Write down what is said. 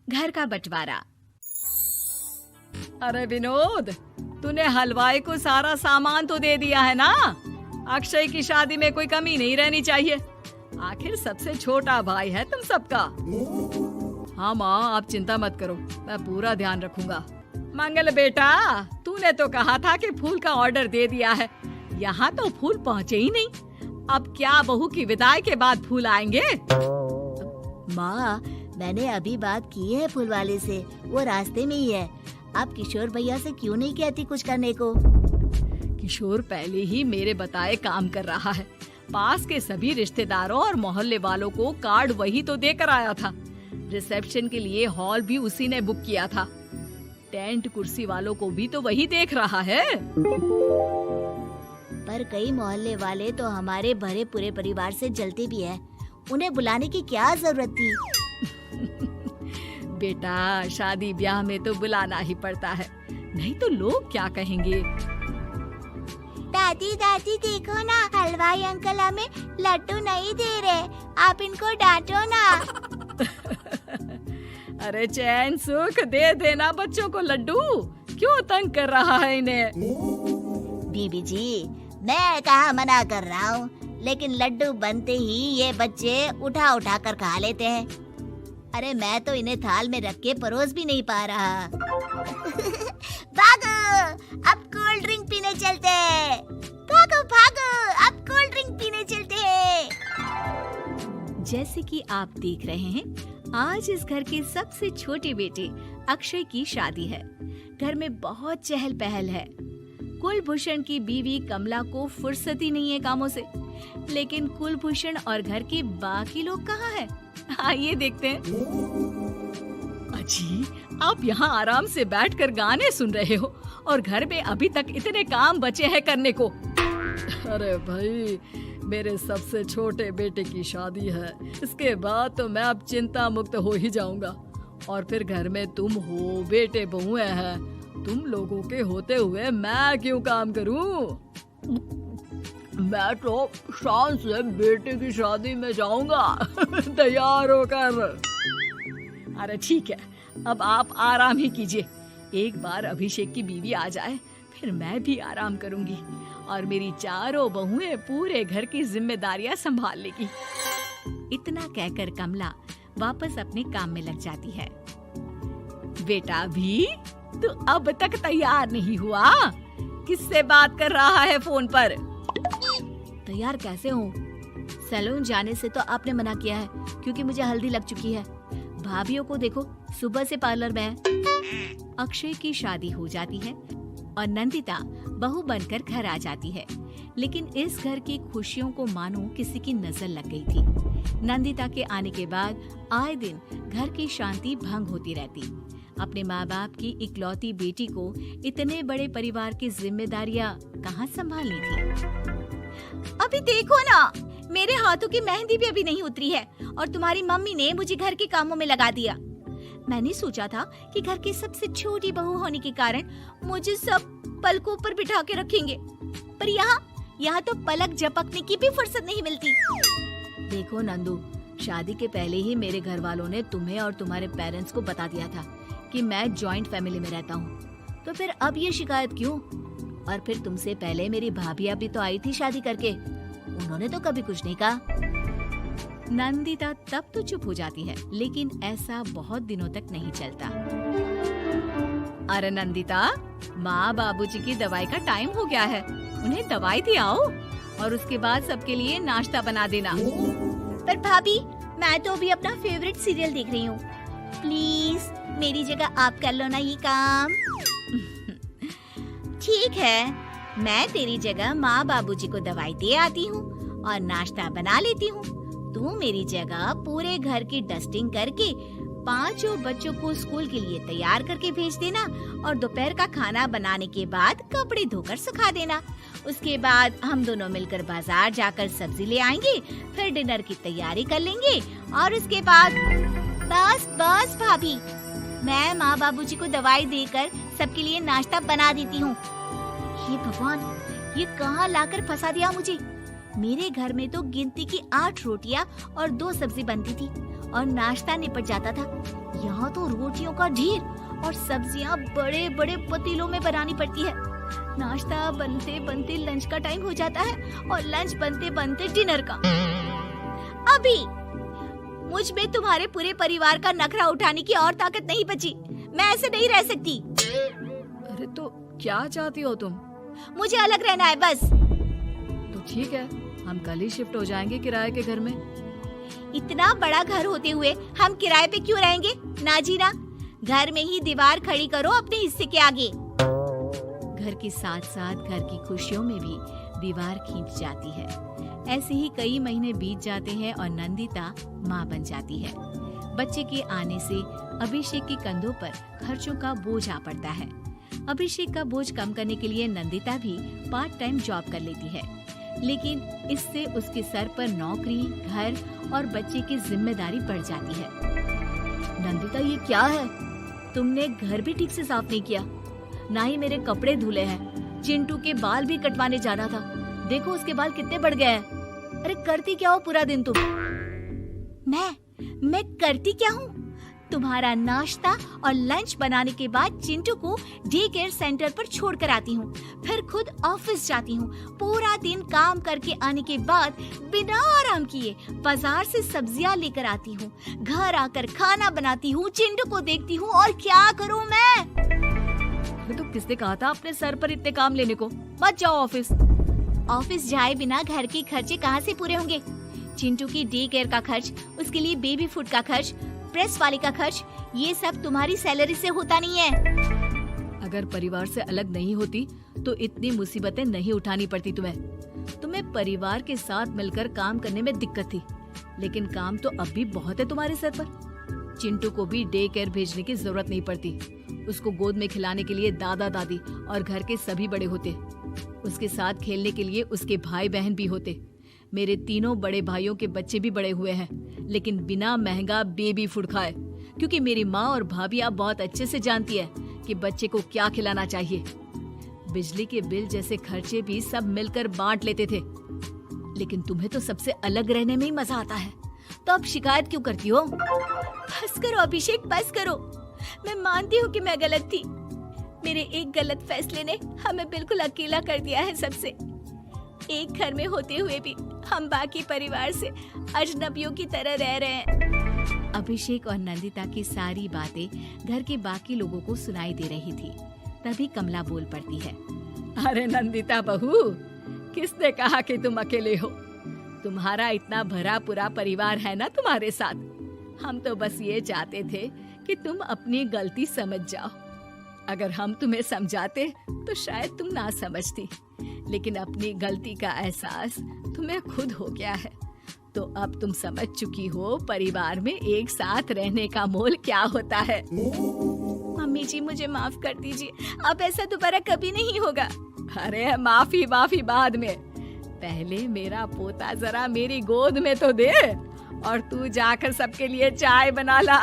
घर का बंटवारा। अरे विनोद, तूने हलवाई को सारा सामान तो दे दिया है ना? अक्षय की शादी में कोई कमी नहीं रहनी चाहिए। आखिर सबसे छोटा भाई है तुम सबका। हाँ माँ, आप चिंता मत करो, मैं पूरा ध्यान रखूंगा। मंगल बेटा, तूने तो कहा था कि फूल का ऑर्डर दे दिया है, यहाँ तो फूल पहुँचे ही नहीं। अब क्या बहू की विदाई के बाद फूल आएंगे? माँ, मैंने अभी बात की है फूल वाले से, वो रास्ते में ही है। आप किशोर भैया से क्यों नहीं कहती कुछ करने को? किशोर पहले ही मेरे बताए काम कर रहा है। पास के सभी रिश्तेदारों और मोहल्ले वालों को कार्ड वही तो देकर आया था। रिसेप्शन के लिए हॉल भी उसी ने बुक किया था। टेंट कुर्सी वालों को भी तो वही देख रहा है। पर कई मोहल्ले वाले तो हमारे भरे पूरे परिवार से जलते भी हैं। उन्हें बुलाने की क्या जरूरत थी? बेटा, शादी ब्याह में तो बुलाना ही पड़ता है, नहीं तो लोग क्या कहेंगे। दादी दादी देखो ना, हलवाई अंकल हमें लड्डू नहीं दे रहे, आप इनको डांटो ना। अरे चैन सुख दे देना बच्चों को लड्डू, क्यों तंग कर रहा है इन्हें? बीबी जी, मैं कहाँ मना कर रहा हूँ, लेकिन लड्डू बनते ही ये बच्चे उठा उठा कर खा लेते हैं। अरे मैं तो इन्हें थाल में रख के परोस भी नहीं पा रहा। भागो, अब कोल्ड ड्रिंक पीने चलते हैं। भागो भागो, अब कोल्ड ड्रिंक पीने चलते हैं। जैसे कि आप देख रहे हैं, आज इस घर के सबसे छोटे बेटे अक्षय की शादी है। घर में बहुत चहल पहल है। कुलभूषण की बीवी कमला को फुर्सत ही नहीं है कामों से, लेकिन कुलभूषण और घर के बाकी लोग कहाँ हैं? आइए देखते हैं। अजी, आप यहाँ आराम से बैठकर गाने सुन रहे हो और घर में अभी तक इतने काम बचे हैं करने को। अरे भाई, मेरे सबसे छोटे बेटे की शादी है, इसके बाद तो मैं अब चिंता मुक्त हो ही जाऊंगा। और फिर घर में तुम हो, बेटे बहुएं हैं, तुम लोगों के होते हुए मैं क्यों काम करूं? मैं तो शान से बेटे की शादी में जाऊंगा तैयार होकर। अरे ठीक है, अब आप आराम ही कीजिए। एक बार अभिषेक की बीवी आ जाए, फिर मैं भी आराम करूंगी और मेरी चारों बहुएं पूरे घर की जिम्मेदारियां संभाल लेगी। इतना कहकर कमला वापस अपने काम में लग जाती है। बेटा भी, तू अब तक तैयार नहीं हुआ? किससे बात कर रहा है फोन पर? तैयार कैसे हूँ? सैलून जाने से तो आपने मना किया है, क्योंकि मुझे हल्दी लग चुकी है। भाभीयों को देखो, सुबह से पार्लर में है। अक्षय की शादी हो जाती है और नंदिता बहू बनकर घर आ जाती है, लेकिन इस घर की खुशियों को मानो किसी की नजर लग गई थी। नंदिता के आने के बाद आए दिन घर की शांति भंग होती रहती। अपने माँ बाप की इकलौती बेटी को इतने बड़े परिवार की जिम्मेदारियां कहाँ संभालनी थी। अभी देखो ना, मेरे हाथों की मेहंदी भी अभी नहीं उतरी है और तुम्हारी मम्मी ने मुझे घर के कामों में लगा दिया। मैंने सोचा था कि घर की सबसे छोटी बहू होने के कारण मुझे सब पलकों पर बिठा के रखेंगे, पर यहाँ तो पलक झपकने की भी फुर्सत नहीं मिलती। देखो नंदू, शादी के पहले ही मेरे घर वालों ने तुम्हें और तुम्हारे पेरेंट्स को बता दिया था कि मैं जॉइंट फैमिली में रहता हूँ, तो फिर अब ये शिकायत क्यों? और फिर तुमसे पहले मेरी भाभी भी तो आई थी शादी करके, उन्होंने तो कभी कुछ नहीं कहा। नंदिता तब तो चुप हो जाती है, लेकिन ऐसा बहुत दिनों तक नहीं चलता। अरे नंदिता, माँ बाबूजी की दवाई का टाइम हो गया है, उन्हें दवाई दी आओ और उसके बाद सबके लिए नाश्ता बना देना। पर भाभी, मैं तो अभी अपना फेवरेट सीरियल देख रही हूँ, प्लीज मेरी जगह आप कर लो ना ये काम। ठीक है, मैं तेरी जगह माँ बाबूजी को दवाई दे आती हूँ और नाश्ता बना लेती हूँ। तू मेरी जगह पूरे घर की डस्टिंग करके 5 बच्चों को स्कूल के लिए तैयार करके भेज देना और दोपहर का खाना बनाने के बाद कपड़े धोकर सुखा देना। उसके बाद हम दोनों मिलकर बाजार जाकर सब्जी ले आएंगे, फिर डिनर की तैयारी कर लेंगे और उसके बाद बस भाभी, मैं माँ बाबूजी को दवाई देकर सबके लिए नाश्ता बना देती हूँ। ये भगवान, ये कहाँ लाकर फंसा दिया मुझे। मेरे घर में तो गिनती की 8 रोटियाँ और 2 सब्जी बनती थी और नाश्ता निपट जाता था, यहाँ तो रोटियों का ढेर और सब्जियाँ बड़े बड़े पतीलों में बनानी पड़ती है। नाश्ता बनते बनते लंच का टाइम हो जाता है और लंच बनते बनते डिनर का। अभी मुझ में तुम्हारे पूरे परिवार का नखरा उठाने की और ताकत नहीं बची। मैं ऐसे नहीं रह सकती। अरे तो क्या चाहती हो तुम? मुझे अलग रहना है बस। तो ठीक है, हम कल ही शिफ्ट हो जाएंगे किराए के घर में। इतना बड़ा घर होते हुए हम किराए पे क्यों रहेंगे? ना जी ना, घर में ही दीवार खड़ी करो अपने हिस्से के आगे। घर के साथ साथ घर की खुशियों में भी दीवार खींच जाती है। ऐसे ही कई महीने बीत जाते हैं और नंदिता माँ बन जाती है। बच्चे के आने से अभिषेक के कंधों पर खर्चों का बोझ आ पड़ता है। अभिषेक का बोझ कम करने के लिए नंदिता भी पार्ट टाइम जॉब कर लेती है, लेकिन इससे उसके सर पर नौकरी, घर और बच्चे की जिम्मेदारी बढ़ जाती है। नंदिता, ये क्या है? तुमने घर भी ठीक से साफ नहीं किया, ना ही मेरे कपड़े धुले हैं। चिंटू के बाल भी कटवाने जाना था, देखो उसके बाल कितने बढ़ गए हैं। अरे करती क्या हो पूरा दिन तुम? मैं करती क्या हूँ? तुम्हारा नाश्ता और लंच बनाने के बाद चिंटू को डे केयर सेंटर पर छोड़ कर आती हूँ, फिर खुद ऑफिस जाती हूँ। पूरा दिन काम करके आने के बाद बिना आराम किए बाजार से सब्जियाँ लेकर आती हूँ, घर आकर खाना बनाती हूँ, चिंटू को देखती हूँ और क्या करूँ मैं? तो किसने कहा था अपने सर पर इतने काम लेने को? मत जाओ ऑफिस। ऑफिस जाए बिना घर के खर्चे कहाँ से पूरे होंगे? चिंटू की डे केयर का खर्च, उसके लिए बेबी फूड का खर्च, प्रेस वाले का खर्च, ये सब तुम्हारी सैलरी से होता नहीं है। अगर परिवार से अलग नहीं होती तो इतनी मुसीबतें नहीं उठानी पड़ती तुम्हें परिवार के साथ मिलकर काम करने में दिक्कत थी, लेकिन काम तो अब भी बहुत है तुम्हारे सर पर। चिंटू को भी डे केयर भेजने की जरूरत नहीं पड़ती। उसको गोद में खिलाने के लिए दादा दादी और घर के सभी बड़े होते। उसके साथ खेलने के लिए उसके भाई बहन भी होते। मेरे तीनों बड़े भाइयों के बच्चे भी बड़े हुए हैं, लेकिन बिना महंगा बेबी फूड खाए, क्योंकि मेरी माँ और भाभियाँ बहुत अच्छे से जानती है कि बच्चे को क्या खिलाना चाहिए। बिजली के बिल जैसे खर्चे भी सब मिलकर बांट लेते थे, लेकिन तुम्हें तो सबसे अलग रहने में ही मजा आता है, तो अब शिकायत क्यों करती हो? बस करो अभिषेक, बस करो। मैं मानती हूँ कि मैं गलत थी। मेरे एक गलत फैसले ने हमें बिल्कुल अकेला कर दिया है सबसे। एक घर में होते हुए भी हम बाकी परिवार से अजनबियों की तरह रह रहे हैं। अभिषेक और नंदिता की सारी बातें घर के बाकी लोगों को सुनाई दे रही थी। तभी कमला बोल पड़ती है। अरे नंदिता बहू, किसने कहा कि तुम अकेले हो? तुम्हारा इतना भरा पूरा परिवार है ना तुम्हारे साथ। हम तो बस ये चाहते थे कि तुम अपनी गलती समझ जाओ। अगर हम तुम्हें समझाते तो शायद तुम ना समझती, लेकिन अपनी गलती का एहसास तुम्हें खुद हो गया है, तो अब तुम समझ चुकी हो परिवार में एक साथ रहने का मोल क्या होता है। मम्मी जी, मुझे माफ कर दीजिए, अब ऐसा दोबारा कभी नहीं होगा। अरे माफी बाद में, पहले मेरा पोता जरा मेरी गोद में तो दे, और तू जाकर सबके लिए चाय बना ला।